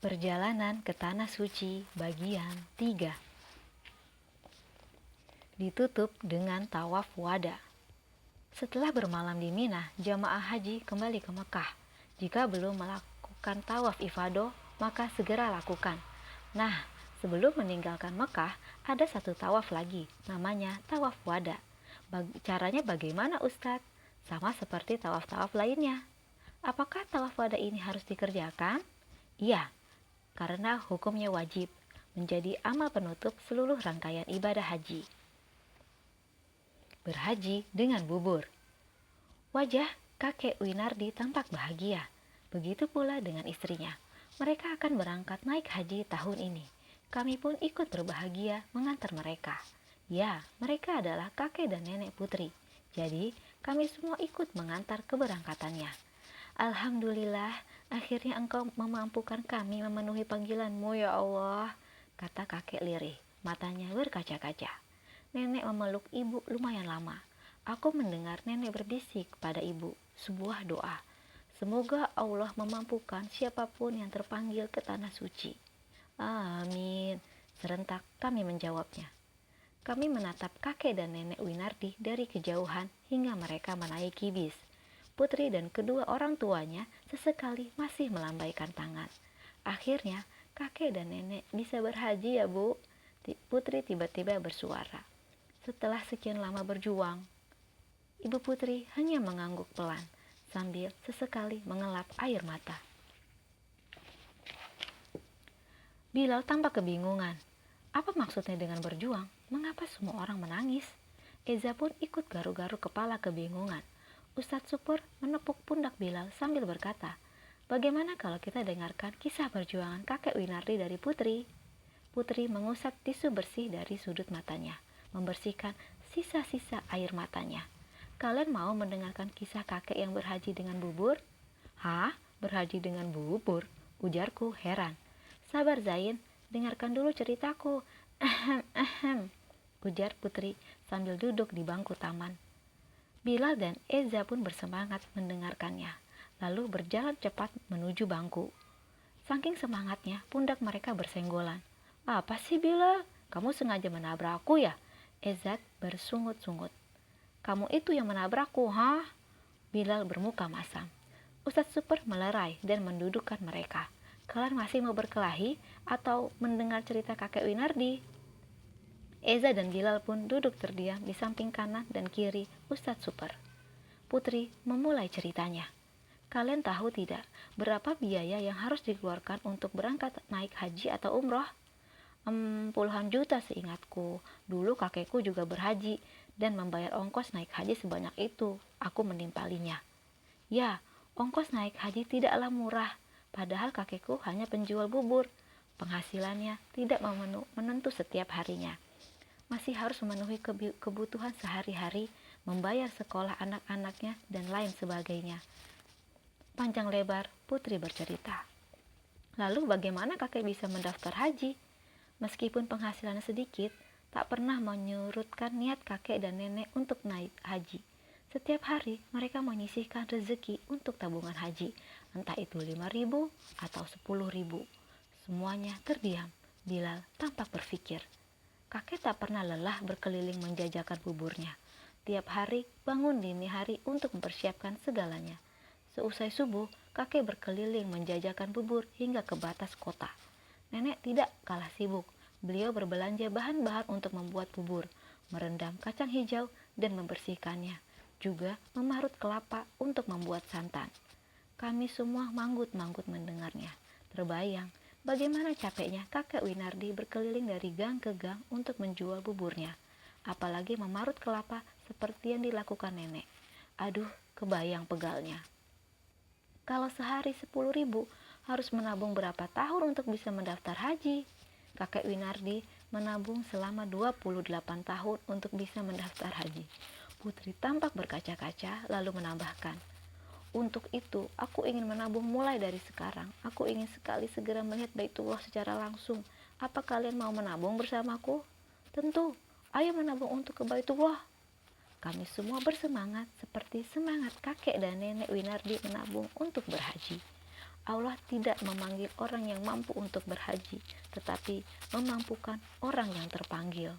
Perjalanan ke Tanah Suci bagian 3 ditutup dengan tawaf wada. Setelah bermalam di Mina, jamaah haji kembali ke Mekah. Jika belum melakukan tawaf ifadah, maka segera lakukan. Nah, sebelum meninggalkan Mekah, ada satu tawaf lagi, namanya tawaf wada. Caranya bagaimana, Ustadz? Sama seperti tawaf-tawaf lainnya. Apakah tawaf wada ini harus dikerjakan? Iya, karena hukumnya wajib, menjadi amal penutup seluruh rangkaian ibadah haji. Berhaji dengan bubur. Wajah kakek Winardi tampak bahagia. Begitu pula dengan istrinya. Mereka akan berangkat naik haji tahun ini. Kami pun ikut berbahagia mengantar mereka. Ya, mereka adalah kakek dan nenek Putri. Jadi, kami semua ikut mengantar keberangkatannya. Alhamdulillah, akhirnya engkau memampukan kami memenuhi panggilanmu, ya Allah, kata kakek lirih, matanya berkaca-kaca. Nenek memeluk ibu lumayan lama. Aku mendengar nenek berbisik pada ibu sebuah doa. Semoga Allah memampukan siapapun yang terpanggil ke tanah suci. Amin. Serentak kami menjawabnya. Kami menatap kakek dan nenek Winardi dari kejauhan hingga mereka menaiki bis. Putri dan kedua orang tuanya sesekali masih melambaikan tangan. Akhirnya kakek dan nenek bisa berhaji ya, Bu. Putri tiba-tiba bersuara. Setelah sekian lama berjuang, Ibu Putri hanya mengangguk pelan sambil sesekali mengelap air mata. Bilal tampak kebingungan. Apa maksudnya dengan berjuang? Mengapa semua orang menangis? Eza pun ikut garu-garu kepala kebingungan. Ustadz Supur menepuk pundak Bilal sambil berkata, bagaimana kalau kita dengarkan kisah perjuangan kakek Winardi dari Putri? Putri mengusap tisu bersih dari sudut matanya, membersihkan sisa-sisa air matanya. Kalian mau mendengarkan kisah kakek yang berhaji dengan bubur? Hah? Berhaji dengan bubur? Ujarku heran. Sabar Zain, dengarkan dulu ceritaku. Ujar Putri sambil duduk di bangku taman. Bilal dan Eza pun bersemangat mendengarkannya, lalu berjalan cepat menuju bangku. Saking semangatnya, pundak mereka bersenggolan. Apa sih Bilal? Kamu sengaja menabrakku ya? Eza bersungut-sungut. Kamu itu yang menabrakku, ha? Bilal bermuka masam. Ustadz Super melerai dan mendudukkan mereka. Kalian masih mau berkelahi atau mendengar cerita kakek Winardi? Eza dan Bilal pun duduk terdiam di samping kanan dan kiri Ustadz Super. Putri memulai ceritanya. Kalian tahu tidak berapa biaya yang harus dikeluarkan untuk berangkat naik haji atau umroh? Puluhan juta seingatku. Dulu kakekku juga berhaji dan membayar ongkos naik haji sebanyak itu. Aku menimpalinya. Ya, ongkos naik haji tidaklah murah. Padahal kakekku hanya penjual bubur. Penghasilannya tidak menentu setiap harinya. Masih harus memenuhi kebutuhan sehari-hari, membayar sekolah anak-anaknya, dan lain sebagainya. Panjang lebar, Putri bercerita. Lalu bagaimana kakek bisa mendaftar haji? Meskipun penghasilannya sedikit, tak pernah menyurutkan niat kakek dan nenek untuk naik haji. Setiap hari mereka menyisihkan rezeki untuk tabungan haji, entah itu 5.000 atau 10.000. Semuanya terdiam. Bilal tampak berpikir. Kakek tak pernah lelah berkeliling menjajakan buburnya. Tiap hari bangun dini hari untuk mempersiapkan segalanya. Seusai subuh, kakek berkeliling menjajakan bubur hingga ke batas kota. Nenek tidak kalah sibuk. Beliau berbelanja bahan-bahan untuk membuat bubur, merendam kacang hijau dan membersihkannya. Juga memarut kelapa untuk membuat santan. Kami semua manggut-manggut mendengarnya. Terbayang bagaimana capeknya kakek Winardi berkeliling dari gang ke gang untuk menjual buburnya. Apalagi memarut kelapa seperti yang dilakukan nenek. Aduh, kebayang pegalnya. Kalau sehari 10.000, harus menabung berapa tahun untuk bisa mendaftar haji? Kakek Winardi menabung selama 28 tahun untuk bisa mendaftar haji. Putri tampak berkaca-kaca lalu menambahkan, untuk itu, aku ingin menabung mulai dari sekarang. Aku ingin sekali segera melihat Baitullah secara langsung. Apa kalian mau menabung bersamaku? Tentu, ayo menabung untuk ke Baitullah. Kami semua bersemangat seperti semangat kakek dan nenek Winardi menabung untuk berhaji. Allah tidak memanggil orang yang mampu untuk berhaji, tetapi memampukan orang yang terpanggil.